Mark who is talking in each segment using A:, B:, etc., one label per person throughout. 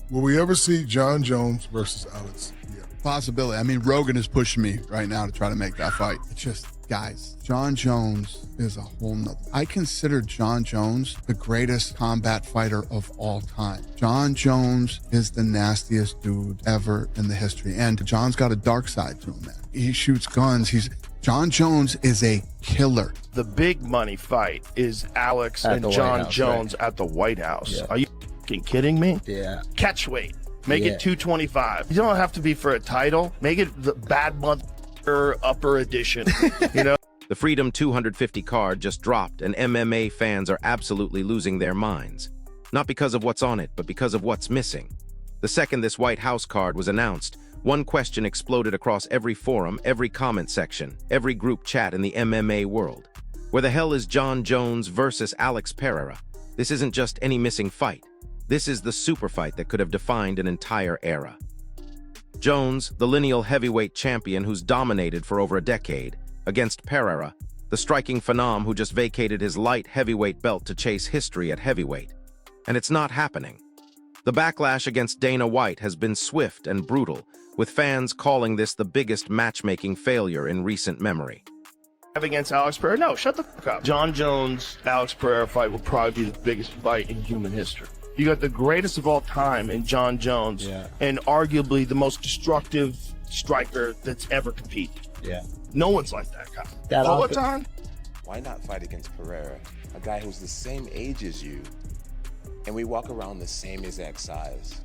A: Will we ever see Jon Jones versus Alex? Yeah.
B: Possibility. I mean, Rogan is pushing me right now to try to make that fight. It's just, guys, Jon Jones is a whole nother. I consider Jon Jones the greatest combat fighter of all time. Jon Jones is the nastiest dude ever in the history. And Jon's got a dark side to him, man. He shoots guns. Jon Jones is a killer.
C: The big money fight is Alex
D: At
C: and
D: the White
C: Jon
D: House,
C: Jones
D: right?
C: at the White House.
D: Yeah.
C: Are you fucking kidding me?
D: Yeah.
C: Catch weight. Make
D: Yeah.
C: it 225. You don't have to be for a title. Make it the bad month upper edition. You know?
E: The Freedom 250 card just dropped, and MMA fans are absolutely losing their minds. Not because of what's on it, but because of what's missing. The second this White House card was announced, one question exploded across every forum, every comment section, every group chat in the MMA world. Where the hell is Jon Jones versus Alex Pereira? This isn't just any missing fight. This is the super fight that could have defined an entire era. Jones, the lineal heavyweight champion who's dominated for over a decade, against Pereira, the striking phenom who just vacated his light heavyweight belt to chase history at heavyweight. And it's not happening. The backlash against Dana White has been swift and brutal, with fans calling this the biggest matchmaking failure in recent memory.
C: Against Alex Pereira? No, shut the fuck up. Jon Jones, Alex Pereira fight will probably be the biggest fight in human history. You got the greatest of all time in Jon Jones, and arguably the most destructive striker that's ever competed.
D: Yeah.
C: No one's like that guy.
D: That
C: Poatan?
F: Why not fight against Pereira, a guy who's the same age as you, and we walk around the same exact size?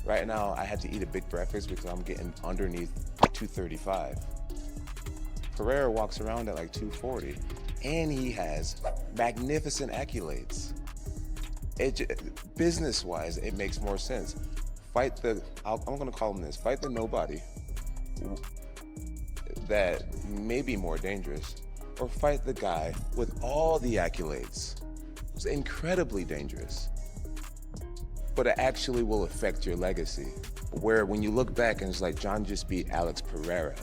F: Right now, I had to eat a big breakfast because I'm getting underneath 235. Pereira walks around at like 240, and he has magnificent accolades. Business-wise, it makes more sense. I'm gonna call him this, fight the nobody that may be more dangerous, or fight the guy with all the accolades who's incredibly dangerous, but it actually will affect your legacy. Where when you look back and it's like, Jon just beat Alex Pereira,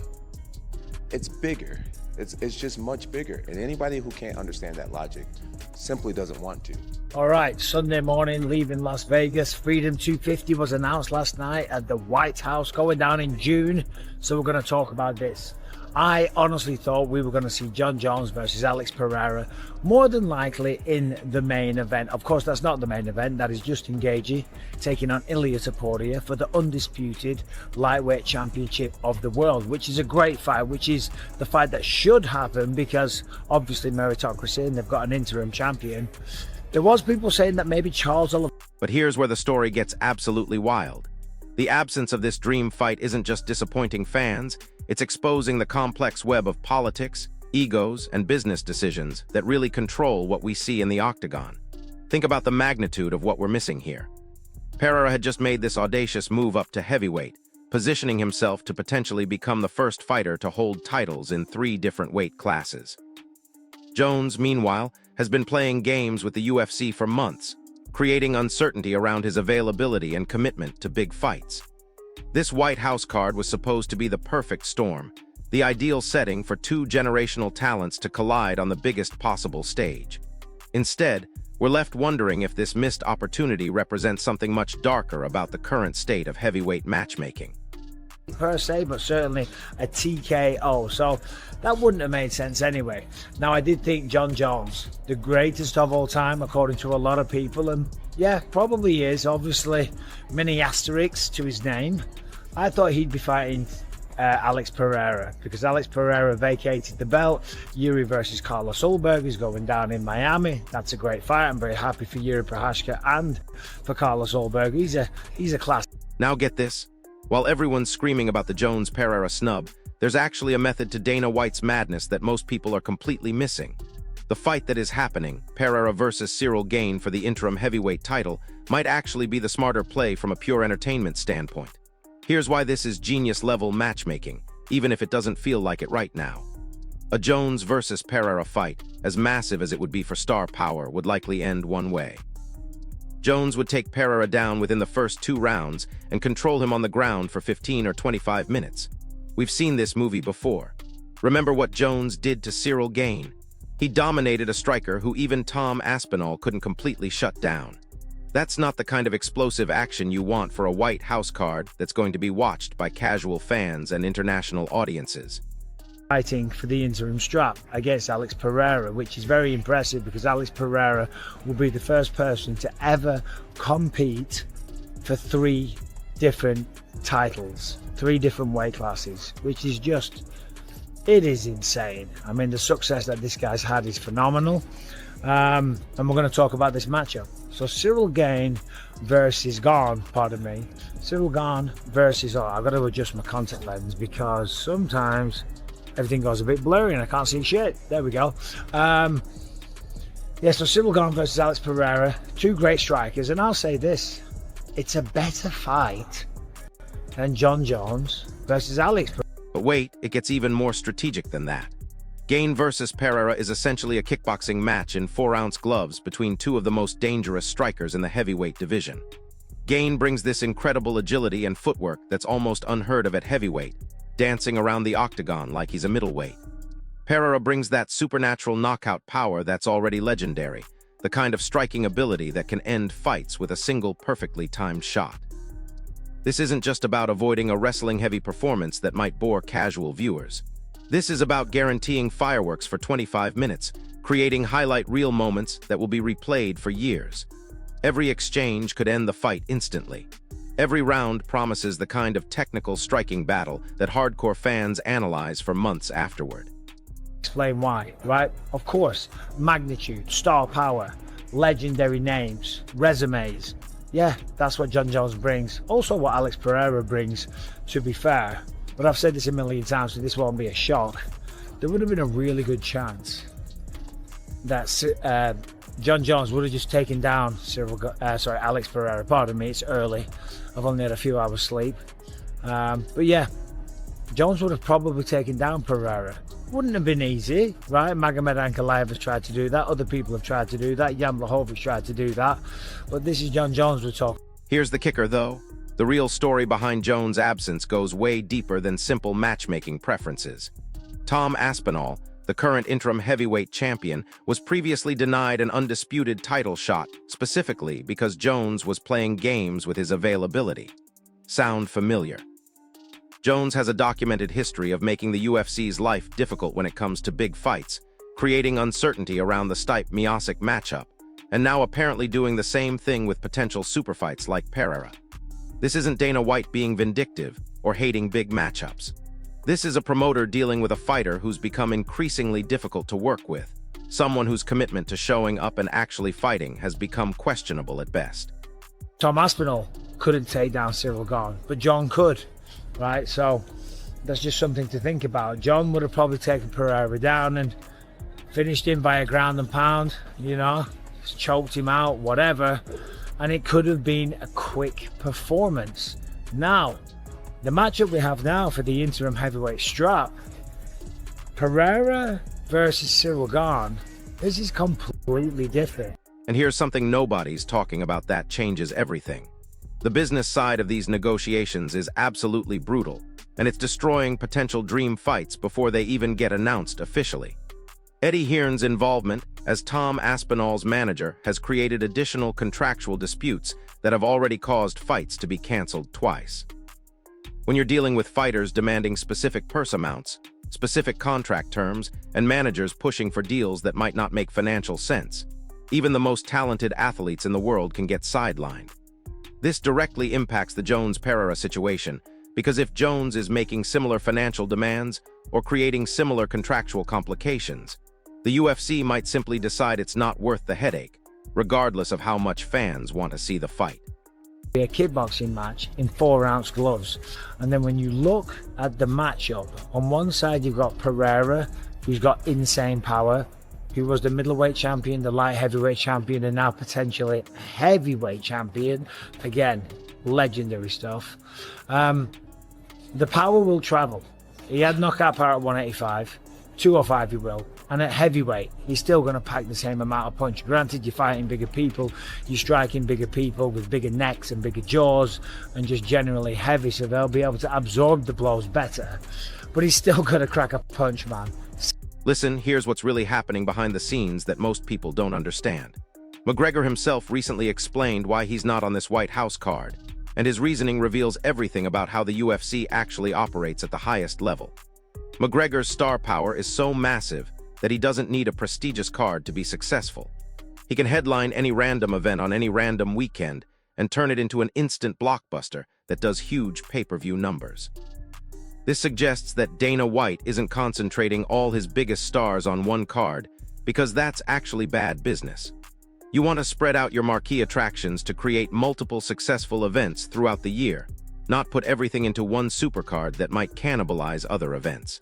F: it's bigger. It's just much bigger. And anybody who can't understand that logic simply doesn't want to.
G: All right, Sunday morning, leaving Las Vegas. Freedom 250 was announced last night at the White House, going down in June. So we're going to talk about this. I honestly thought we were going to see Jon Jones versus Alex Pereira, more than likely in the main event. Of course, that's not the main event. That is Justin Gaethje taking on Ilia Topuria for the undisputed lightweight championship of the world, which is a great fight, which is the fight that should happen because obviously meritocracy, and they've got an interim champion. There was people saying that maybe Charles Oliveira.
E: But here's where the story gets absolutely wild. The absence of this dream fight isn't just disappointing fans, it's exposing the complex web of politics, egos, and business decisions that really control what we see in the octagon. Think about the magnitude of what we're missing here. Pereira had just made this audacious move up to heavyweight, positioning himself to potentially become the first fighter to hold titles in 3 different weight classes. Jones, meanwhile, has been playing games with the UFC for months, creating uncertainty around his availability and commitment to big fights. This White House card was supposed to be the perfect storm, the ideal setting for 2 generational talents to collide on the biggest possible stage. Instead, we're left wondering if this missed opportunity represents something much darker about the current state of heavyweight matchmaking.
G: Per se, but certainly a TKO, so that wouldn't have made sense anyway. Now, I did think Jon Jones, the greatest of all time according to a lot of people, and yeah, probably is, obviously many asterisks to his name. I thought he'd be fighting Alex Pereira because Alex Pereira vacated the belt. Yuri versus Carlos Ulberg is going down in Miami. That's a great fight. I'm very happy for Yuri Prochazka and for Carlos Ulberg. He's a class.
E: Now get this. While everyone's screaming about the Jones-Pereira snub, there's actually a method to Dana White's madness that most people are completely missing. The fight that is happening, Pereira versus Cyril Gane for the interim heavyweight title, might actually be the smarter play from a pure entertainment standpoint. Here's why this is genius-level matchmaking, even if it doesn't feel like it right now. A Jones versus Pereira fight, as massive as it would be for star power, would likely end one way. Jones would take Pereira down within the first 2 rounds and control him on the ground for 15 or 25 minutes. We've seen this movie before. Remember what Jones did to Cyril Gane? He dominated a striker who even Tom Aspinall couldn't completely shut down. That's not the kind of explosive action you want for a White House card that's going to be watched by casual fans and international audiences.
G: Fighting for the interim strap against Alex Pereira, which is very impressive because Alex Pereira will be the first person to ever compete for 3 different titles, 3 different weight classes, which is just, it is insane. I mean, the success that this guy's had is phenomenal. And we're going to talk about this matchup. So Cyril Gane versus Gane, pardon me. Cyril Gane versus, I've got to adjust my contact lens because sometimes everything goes a bit blurry and I can't see shit. There we go. Yeah, so Cyril Gane versus Alex Pereira, 2 great strikers. And I'll say this, it's a better fight than Jon Jones versus Alex Pereira.
E: But wait, it gets even more strategic than that. Gane versus Pereira is essentially a kickboxing match in 4-ounce gloves between 2 of the most dangerous strikers in the heavyweight division. Gane brings this incredible agility and footwork that's almost unheard of at heavyweight, dancing around the octagon like he's a middleweight. Pereira brings that supernatural knockout power that's already legendary, the kind of striking ability that can end fights with a single perfectly timed shot. This isn't just about avoiding a wrestling-heavy performance that might bore casual viewers. This is about guaranteeing fireworks for 25 minutes, creating highlight reel moments that will be replayed for years. Every exchange could end the fight instantly. Every round promises the kind of technical striking battle that hardcore fans analyze for months afterward.
G: Explain why, right? Of course, magnitude, star power, legendary names, resumes. Yeah, that's what Jon Jones brings. Also what Alex Pereira brings, to be fair. But I've said this a million times, so this won't be a shock. There would have been a really good chance that Jon Jones would have just taken down Alex Pereira. Pardon me, it's early. I've only had a few hours sleep. But yeah, Jones would have probably taken down Pereira. Wouldn't have been easy, right? Magomed Ankalaev has tried to do that. Other people have tried to do that. Jan Blachowicz tried to do that. But this is Jon Jones we're talking.
E: Here's the kicker, though. The real story behind Jones' absence goes way deeper than simple matchmaking preferences. Tom Aspinall, the current interim heavyweight champion, was previously denied an undisputed title shot, specifically because Jones was playing games with his availability. Sound familiar? Jones has a documented history of making the UFC's life difficult when it comes to big fights, creating uncertainty around the Stipe-Miocic matchup, and now apparently doing the same thing with potential superfights like Pereira. This isn't Dana White being vindictive or hating big matchups. This is a promoter dealing with a fighter who's become increasingly difficult to work with, someone whose commitment to showing up and actually fighting has become questionable at best.
G: Tom Aspinall couldn't take down Cyril Gane, but Jon could, right? So that's just something to think about. Jon would have probably taken Pereira down and finished him by a ground and pound, choked him out, whatever. And it could have been a quick performance. Now, the matchup we have now for the interim heavyweight strap, Pereira versus Cyril Gane, this is completely different.
E: And here's something nobody's talking about that changes everything. The business side of these negotiations is absolutely brutal, and it's destroying potential dream fights before they even get announced officially. Eddie Hearn's involvement as Tom Aspinall's manager has created additional contractual disputes that have already caused fights to be canceled twice. When you're dealing with fighters demanding specific purse amounts, specific contract terms, and managers pushing for deals that might not make financial sense, even the most talented athletes in the world can get sidelined. This directly impacts the Jones-Pereira situation, because if Jones is making similar financial demands or creating similar contractual complications, the UFC might simply decide it's not worth the headache, regardless of how much fans want to see the fight.
G: A kickboxing match in 4-ounce gloves, and then when you look at the matchup, on one side you've got Pereira, who's got insane power, who was the middleweight champion, the light heavyweight champion, and now potentially heavyweight champion. Again, legendary stuff. The power will travel. He had knockout power at 185, 205 he will, and at heavyweight he's still going to pack the same amount of punch. Granted, you're fighting bigger people, you're striking bigger people with bigger necks and bigger jaws and just generally heavy, so they'll be able to absorb the blows better, but he's still going to crack a punch, man.
E: Listen, here's what's really happening behind the scenes that most people don't understand. McGregor himself recently explained why he's not on this White House card, and his reasoning reveals everything about how the UFC actually operates at the highest level. McGregor's star power is so massive that he doesn't need a prestigious card to be successful. He can headline any random event on any random weekend and turn it into an instant blockbuster that does huge pay-per-view numbers. This suggests that Dana White isn't concentrating all his biggest stars on one card, because that's actually bad business. You want to spread out your marquee attractions to create multiple successful events throughout the year, not put everything into one supercard that might cannibalize other events.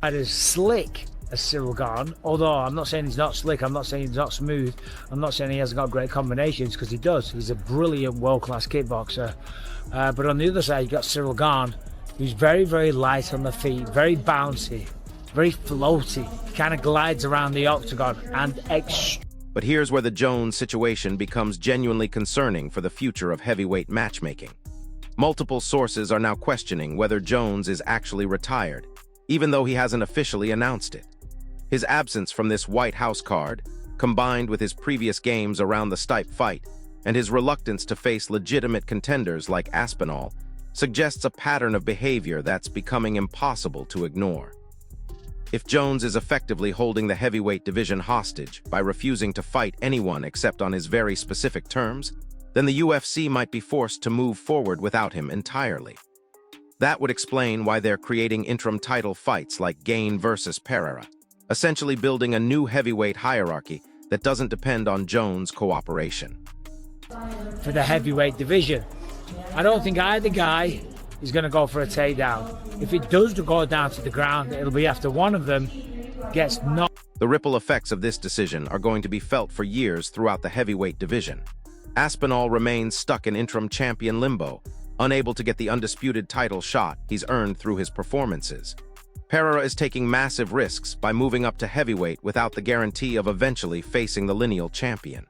G: That is slick as Cyril Gane, although I'm not saying he's not slick, I'm not saying he's not smooth, I'm not saying he hasn't got great combinations, because he does. He's a brilliant world-class kickboxer. But on the other side, you've got Cyril Gane, who's very, very light on the feet, very bouncy, very floaty, kind of glides around the octagon, and
E: But here's where the Jones situation becomes genuinely concerning for the future of heavyweight matchmaking. Multiple sources are now questioning whether Jones is actually retired, even though he hasn't officially announced it. His absence from this White House card, combined with his previous games around the Stipe fight, and his reluctance to face legitimate contenders like Aspinall, suggests a pattern of behavior that's becoming impossible to ignore. If Jones is effectively holding the heavyweight division hostage by refusing to fight anyone except on his very specific terms, then the UFC might be forced to move forward without him entirely. That would explain why they're creating interim title fights like Gane versus Pereira, essentially building a new heavyweight hierarchy that doesn't depend on Jones' cooperation.
G: for the heavyweight division. I don't think either guy is going to go for a takedown. If it does go down to the ground, it'll be after one of them gets knocked.
E: The ripple effects of this decision are going to be felt for years throughout the heavyweight division. Aspinall remains stuck in interim champion limbo, unable to get the undisputed title shot he's earned through his performances. Pereira is taking massive risks by moving up to heavyweight without the guarantee of eventually facing the lineal champion.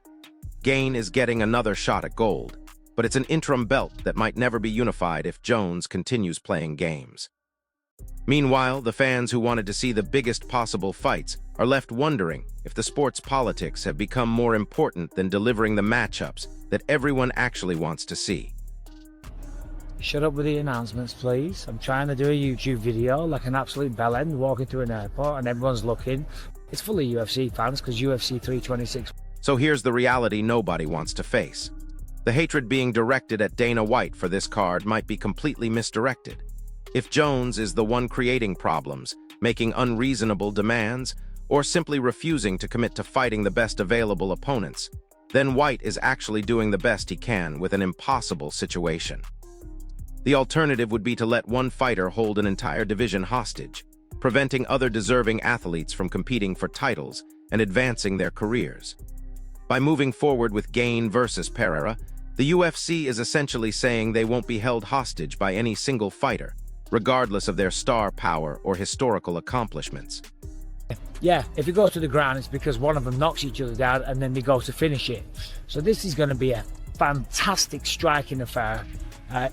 E: Gane is getting another shot at gold, but it's an interim belt that might never be unified if Jones continues playing games. Meanwhile, the fans who wanted to see the biggest possible fights are left wondering if the sport's politics have become more important than delivering the matchups that everyone actually wants to see.
G: Shut up with the announcements, please. I'm trying to do a YouTube video like an absolute bellend walking through an airport and everyone's looking. It's full of UFC fans because UFC 326.
E: So here's the reality nobody wants to face. The hatred being directed at Dana White for this card might be completely misdirected. If Jones is the one creating problems, making unreasonable demands, or simply refusing to commit to fighting the best available opponents, then White is actually doing the best he can with an impossible situation. The alternative would be to let one fighter hold an entire division hostage, preventing other deserving athletes from competing for titles and advancing their careers. By moving forward with Gane versus Pereira, the UFC is essentially saying they won't be held hostage by any single fighter, regardless of their star power or historical accomplishments.
G: Yeah, if it goes to the ground, it's because one of them knocks each other down and then they go to finish it. So this is going to be a fantastic striking affair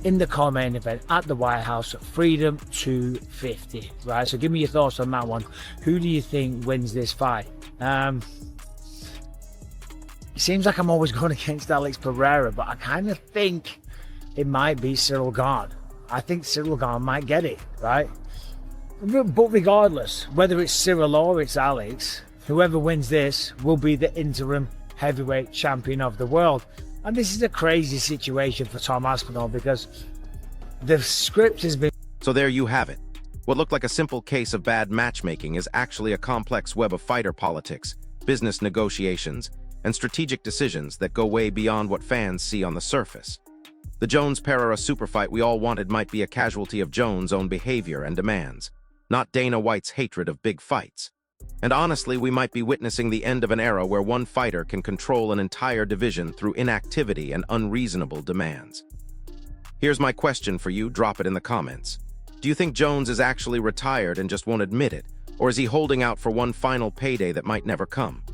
G: in the co-main event at the White House, Freedom 250. Right, so give me your thoughts on that one. Who do you think wins this fight? It seems like I'm always going against Alex Pereira, but I kind of think it might be Cyril Gane. I think Cyril Gane might get it, right? But regardless, whether it's Cyril or it's Alex, whoever wins this will be the interim heavyweight champion of the world. And this is a crazy situation for Tom Aspinall because the script has been...
E: So there you have it. What looked like a simple case of bad matchmaking is actually a complex web of fighter politics, business negotiations, and strategic decisions that go way beyond what fans see on the surface. The Jones-Pereira superfight we all wanted might be a casualty of Jones' own behavior and demands, not Dana White's hatred of big fights. And honestly, we might be witnessing the end of an era where one fighter can control an entire division through inactivity and unreasonable demands. Here's my question for you, drop it in the comments. Do you think Jones is actually retired and just won't admit it, or is he holding out for one final payday that might never come?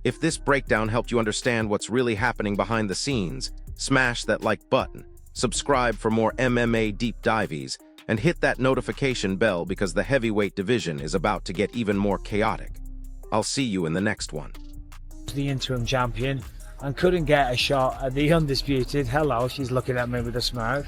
E: If this breakdown helped you understand what's really happening behind the scenes, smash that like button, subscribe for more MMA deep dives, and hit that notification bell because the heavyweight division is about to get even more chaotic. I'll see you in the next one.
G: The interim champion. and couldn't get a shot at the undisputed. Hello, she's looking at me with a smirk.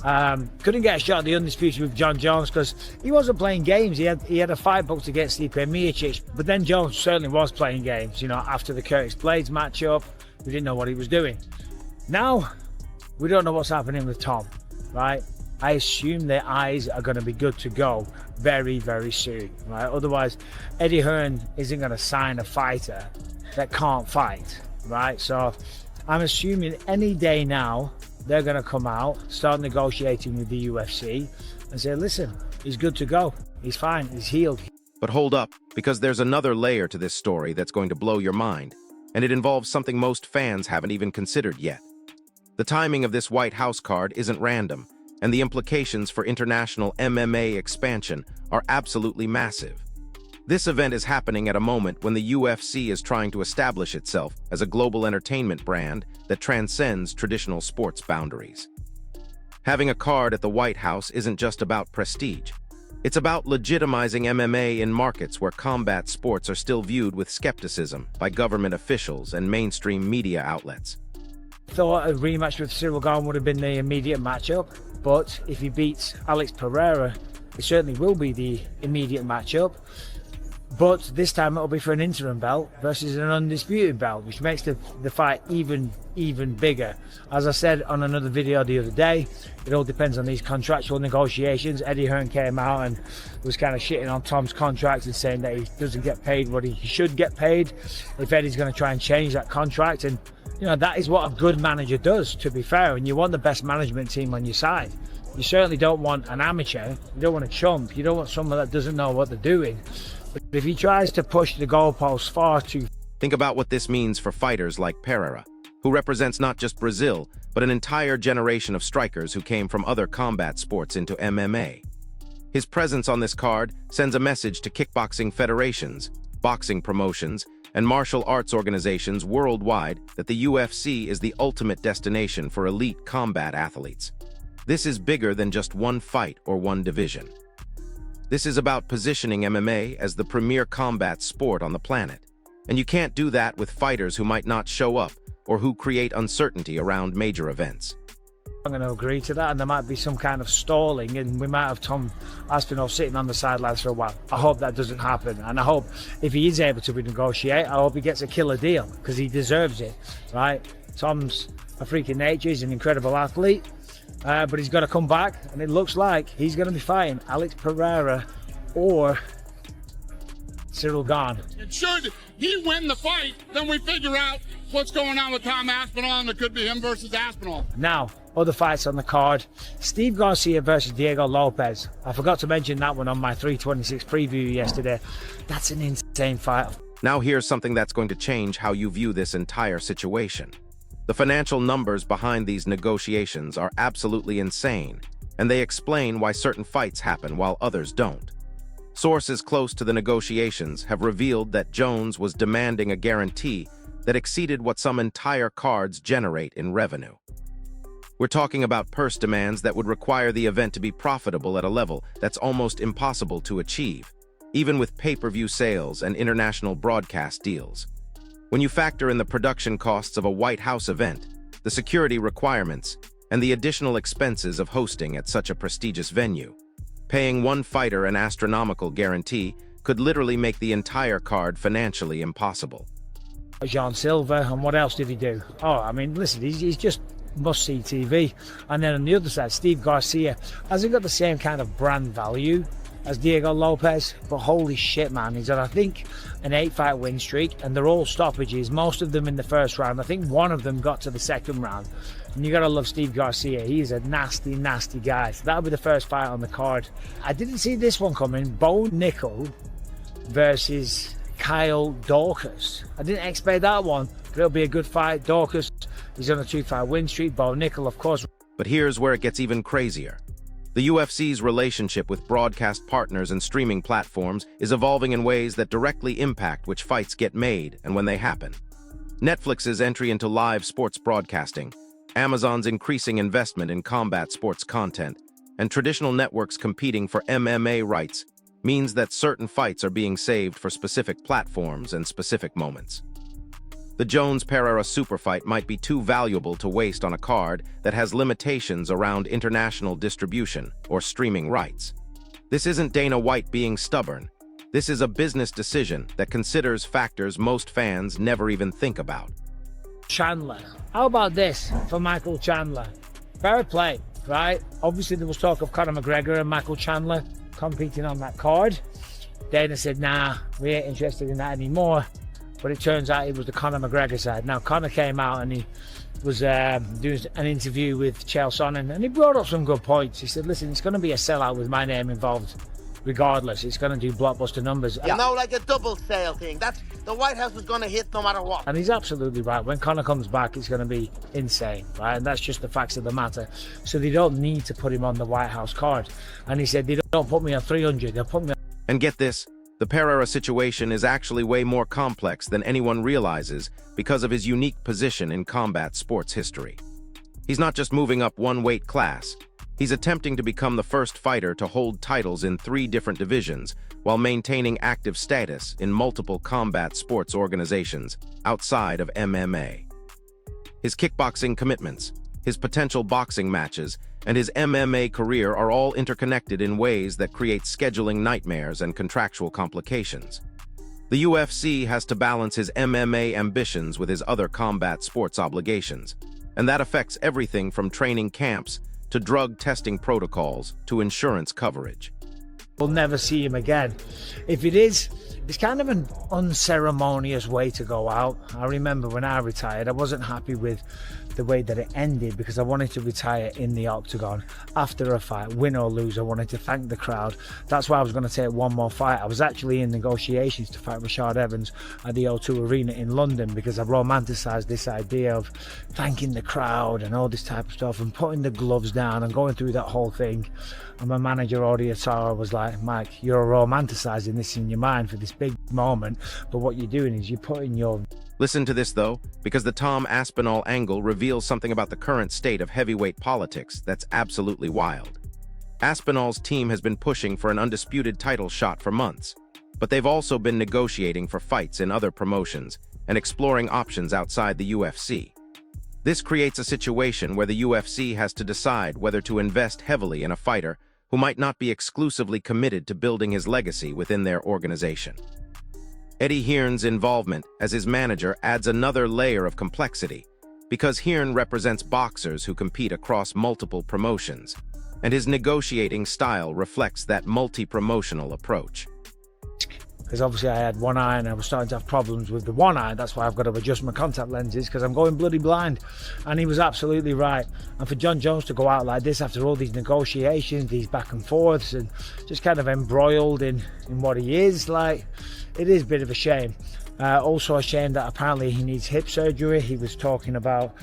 G: Couldn't get a shot at the undisputed with Jon Jones because he wasn't playing games. He had a fight booked against Stipe Miocic, but then Jones certainly was playing games. You know, after the Curtis Blades matchup, we didn't know what he was doing. Now we don't know what's happening with Tom, right? I assume their eyes are going to be good to go very, very soon, right? Otherwise, Eddie Hearn isn't going to sign a fighter that can't fight, right? So I'm assuming any day now they're going to come out, start negotiating with the UFC and say, listen, he's good to go. He's fine. He's healed.
E: But hold up, because there's another layer to this story that's going to blow your mind, and it involves something most fans haven't even considered yet. The timing of this White House card isn't random, and the implications for international MMA expansion are absolutely massive. This event is happening at a moment when the UFC is trying to establish itself as a global entertainment brand that transcends traditional sports boundaries. Having a card at the White House isn't just about prestige. It's about legitimizing MMA in markets where combat sports are still viewed with skepticism by government officials and mainstream media outlets.
G: Thought a rematch with Cyril Gane would have been the immediate matchup, but if he beats Alex Pereira, it certainly will be the immediate matchup. But this time it'll be for an interim belt versus an undisputed belt, which makes the fight even bigger. As I said on another video the other day, it all depends on these contractual negotiations. Eddie Hearn came out and was kind of shitting on Tom's contract and saying that he doesn't get paid what he should get paid if Eddie's going to try and change that contract. And you know, that is what a good manager does, to be fair, and you want the best management team on your side. You certainly don't want an amateur, you don't want a chump, you don't want someone that doesn't know what they're doing. But if he tries to push the goalposts far too...
E: Think about what this means for fighters like Pereira, who represents not just Brazil, but an entire generation of strikers who came from other combat sports into MMA. His presence on this card sends a message to kickboxing federations, boxing promotions, and martial arts organizations worldwide that the UFC is the ultimate destination for elite combat athletes. This is bigger than just one fight or one division. This is about positioning MMA as the premier combat sport on the planet. And you can't do that with fighters who might not show up or who create uncertainty around major events.
G: I'm going to agree to that, and there might be some kind of stalling, and we might have Tom Aspinall sitting on the sidelines for a while. I hope that doesn't happen, and I hope if he is able to renegotiate, I hope he gets a killer deal, because he deserves it, right? Tom's a freak of nature, he's an incredible athlete, but he's got to come back, and it looks like he's going to be fighting Alex Pereira or Cyril Gane.
D: And should he win the fight, then we figure out what's going on with Tom Aspinall, and it could be him versus Aspinall.
G: Now, other fights on the card. Steve Garcia versus Diego Lopez. I forgot to mention that one on my 326 preview yesterday. That's an insane fight.
E: Now here's something that's going to change how you view this entire situation. The financial numbers behind these negotiations are absolutely insane, and they explain why certain fights happen while others don't. Sources close to the negotiations have revealed that Jones was demanding a guarantee that exceeded what some entire cards generate in revenue. We're talking about purse demands that would require the event to be profitable at a level that's almost impossible to achieve, even with pay-per-view sales and international broadcast deals. When you factor in the production costs of a White House event, the security requirements, and the additional expenses of hosting at such a prestigious venue, paying one fighter an astronomical guarantee could literally make the entire card financially impossible.
G: Jean Silva, and what else did he do? Oh, I mean, listen, he's just must-see TV. And then on the other side, Steve Garcia hasn't got the same kind of brand value as Diego Lopez, but holy shit, man, he's on, I think, an 8-fight win streak, and they're all stoppages, most of them in the first round. I think one of them got to the second round. And you gotta love Steve Garcia. He's a nasty guy. So that'll be the first fight on the card. I didn't see this one coming. Bo Nickel versus Kyle Dorcas. I didn't expect that one, but it'll be a good fight. Dorcas, he's on a 2-fight win streak. Bo Nickel, of course.
E: But here's where it gets even crazier. The UFC's relationship with broadcast partners and streaming platforms is evolving in ways that directly impact which fights get made and when they happen. Netflix's entry into live sports broadcasting, Amazon's increasing investment in combat sports content, and traditional networks competing for MMA rights means that certain fights are being saved for specific platforms and specific moments. The Jones-Pereira super fight might be too valuable to waste on a card that has limitations around international distribution or streaming rights. This isn't Dana White being stubborn. This is a business decision that considers factors most fans never even think about.
G: Chandler. How about this for Michael Chandler? Fair play, right? Obviously, there was talk of Conor McGregor and Michael Chandler competing on that card. Dana said, nah, we ain't interested in that anymore. But it turns out it was the Conor McGregor side. Now, Conor came out and he was doing an interview with Chael Sonnen, and he brought up some good points. He said, listen, it's going to be a sellout with my name involved. Regardless, it's going to do blockbuster numbers.
H: You know, like a double sale thing. That's the White House was going to hit no matter what.
G: And he's absolutely right. When Conor comes back, it's going to be insane, right? And that's just the facts of the matter. So they don't need to put him on the White House card. And he said, they don't put me on 300, they'll put me on...
E: And get this, the Pereira situation is actually way more complex than anyone realizes because of his unique position in combat sports history. He's not just moving up one weight class. He's attempting to become the first fighter to hold titles in 3 different divisions while maintaining active status in multiple combat sports organizations outside of MMA. His kickboxing commitments, his potential boxing matches, and his MMA career are all interconnected in ways that create scheduling nightmares and contractual complications. The UFC has to balance his MMA ambitions with his other combat sports obligations, and that affects everything from training camps to drug testing protocols to insurance coverage.
G: We'll never see him again. If it is, it's kind of an unceremonious way to go out. I remember when I retired, I wasn't happy with the way that it ended because I wanted to retire in the octagon after a fight, win or lose. I wanted to thank the crowd. That's why I was going to take one more fight. I was actually in negotiations to fight Rashad Evans at the O2 Arena in London because I romanticized this idea of thanking the crowd and all this type of stuff and putting the gloves down and going through that whole thing. And my manager, Audiatara, was like, Mike, you're romanticizing this in your mind for this big moment, but what you're doing is you're putting your...
E: Listen to this, though, because the Tom Aspinall angle reveals something about the current state of heavyweight politics that's absolutely wild. Aspinall's team has been pushing for an undisputed title shot for months, but they've also been negotiating for fights in other promotions and exploring options outside the UFC. This creates a situation where the UFC has to decide whether to invest heavily in a fighter who might not be exclusively committed to building his legacy within their organization. Eddie Hearn's involvement as his manager adds another layer of complexity, because Hearn represents boxers who compete across multiple promotions, and his negotiating style reflects that multi-promotional approach.
G: Because obviously I had one eye and I was starting to have problems with the one eye. That's why I've got to adjust my contact lenses because I'm going bloody blind. And he was absolutely right. And for Jon Jones to go out like this after all these negotiations, these back and forths, and just kind of embroiled in what he is, like, it is a bit of a shame. Also a shame that apparently he needs hip surgery. He was talking about,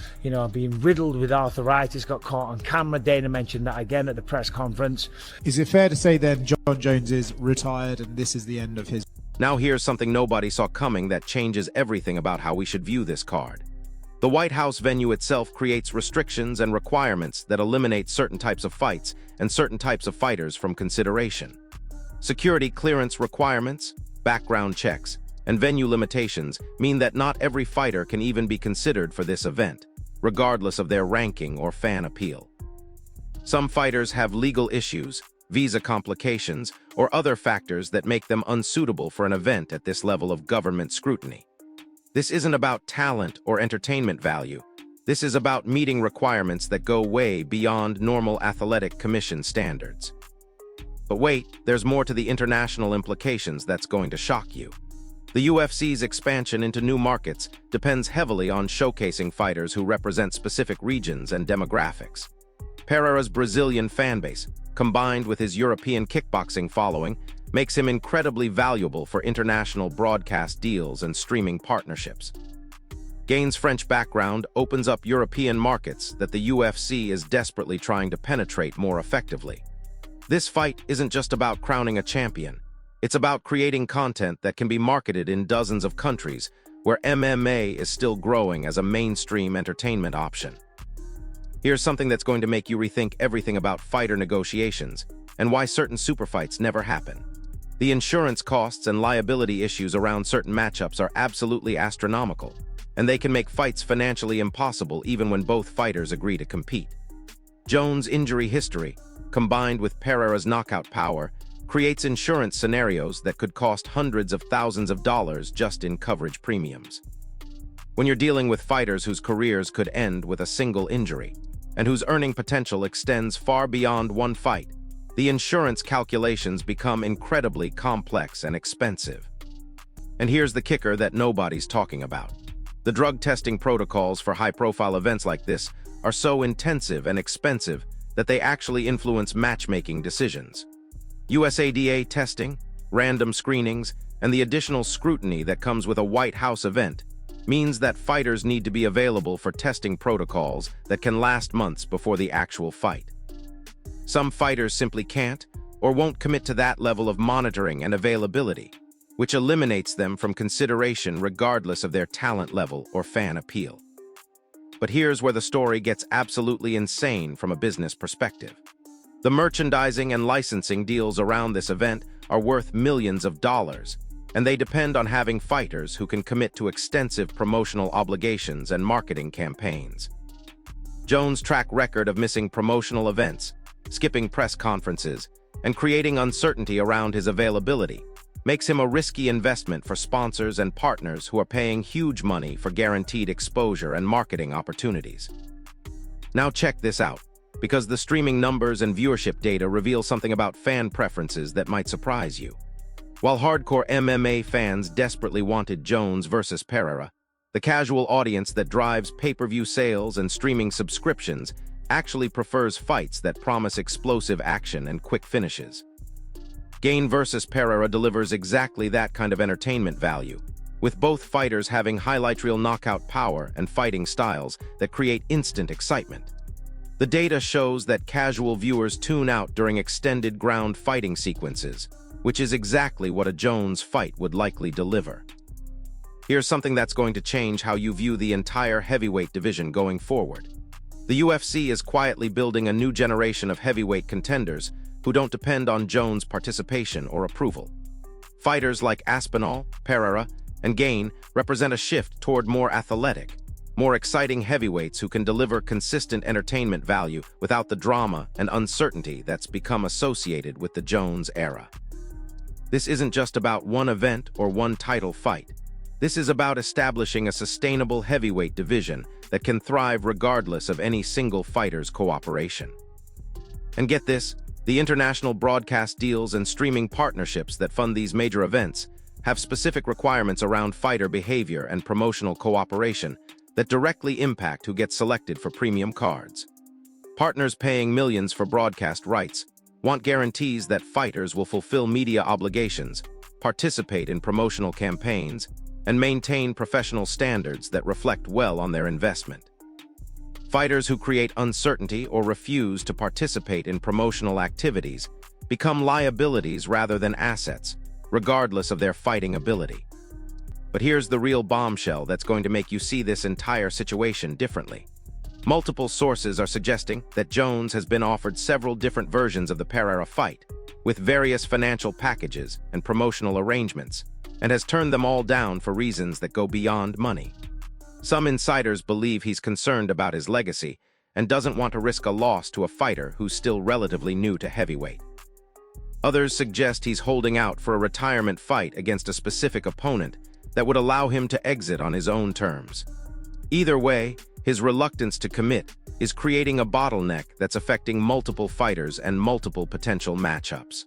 G: being riddled with arthritis, got caught on camera. Dana mentioned that again at the press conference.
I: Is it fair to say then Jon Jones is retired and this is the end of his...
E: Now here's something nobody saw coming that changes everything about how we should view this card. The White House venue itself creates restrictions and requirements that eliminate certain types of fights and certain types of fighters from consideration. Security clearance requirements, background checks, and venue limitations mean that not every fighter can even be considered for this event, regardless of their ranking or fan appeal. Some fighters have legal issues, visa complications, or other factors that make them unsuitable for an event at this level of government scrutiny. This isn't about talent or entertainment value. This is about meeting requirements that go way beyond normal athletic commission standards. But wait, there's more to the international implications that's going to shock you. The UFC's expansion into new markets depends heavily on showcasing fighters who represent specific regions and demographics. Pereira's Brazilian fanbase, combined with his European kickboxing following, makes him incredibly valuable for international broadcast deals and streaming partnerships. Gaines' French background opens up European markets that the UFC is desperately trying to penetrate more effectively. This fight isn't just about crowning a champion. It's about creating content that can be marketed in dozens of countries where MMA is still growing as a mainstream entertainment option. Here's something that's going to make you rethink everything about fighter negotiations and why certain super fights never happen. The insurance costs and liability issues around certain matchups are absolutely astronomical, and they can make fights financially impossible even when both fighters agree to compete. Jones' injury history, combined with Pereira's knockout power, creates insurance scenarios that could cost hundreds of thousands of dollars just in coverage premiums. When you're dealing with fighters whose careers could end with a single injury, and whose earning potential extends far beyond one fight, the insurance calculations become incredibly complex and expensive. And here's the kicker that nobody's talking about. The drug testing protocols for high-profile events like this are so intensive and expensive that they actually influence matchmaking decisions. USADA testing, random screenings, and the additional scrutiny that comes with a White House event means that fighters need to be available for testing protocols that can last months before the actual fight. Some fighters simply can't or won't commit to that level of monitoring and availability, which eliminates them from consideration regardless of their talent level or fan appeal. But here's where the story gets absolutely insane from a business perspective. The merchandising and licensing deals around this event are worth millions of dollars, and they depend on having fighters who can commit to extensive promotional obligations and marketing campaigns. Jones' track record of missing promotional events, skipping press conferences, and creating uncertainty around his availability makes him a risky investment for sponsors and partners who are paying huge money for guaranteed exposure and marketing opportunities. Now check this out, because the streaming numbers and viewership data reveal something about fan preferences that might surprise you. While hardcore MMA fans desperately wanted Jones versus Pereira, the casual audience that drives pay-per-view sales and streaming subscriptions actually prefers fights that promise explosive action and quick finishes. Gane versus Pereira delivers exactly that kind of entertainment value, with both fighters having highlight reel knockout power and fighting styles that create instant excitement. The data shows that casual viewers tune out during extended ground fighting sequences, which is exactly what a Jones fight would likely deliver. Here's something that's going to change how you view the entire heavyweight division going forward. The UFC is quietly building a new generation of heavyweight contenders who don't depend on Jones' participation or approval. Fighters like Aspinall, Pereira, and Gane represent a shift toward more athletic, more exciting heavyweights who can deliver consistent entertainment value without the drama and uncertainty that's become associated with the Jones era. This isn't just about one event or one title fight. This is about establishing a sustainable heavyweight division that can thrive regardless of any single fighter's cooperation. And get this, the international broadcast deals and streaming partnerships that fund these major events have specific requirements around fighter behavior and promotional cooperation that directly impact who gets selected for premium cards. Partners paying millions for broadcast rights want guarantees that fighters will fulfill media obligations, participate in promotional campaigns, and maintain professional standards that reflect well on their investment. Fighters who create uncertainty or refuse to participate in promotional activities become liabilities rather than assets, regardless of their fighting ability. But here's the real bombshell that's going to make you see this entire situation differently. Multiple sources are suggesting that Jones has been offered several different versions of the Pereira fight, with various financial packages and promotional arrangements, and has turned them all down for reasons that go beyond money. Some insiders believe he's concerned about his legacy and doesn't want to risk a loss to a fighter who's still relatively new to heavyweight. Others suggest he's holding out for a retirement fight against a specific opponent that would allow him to exit on his own terms. Either way, his reluctance to commit is creating a bottleneck that's affecting multiple fighters and multiple potential matchups.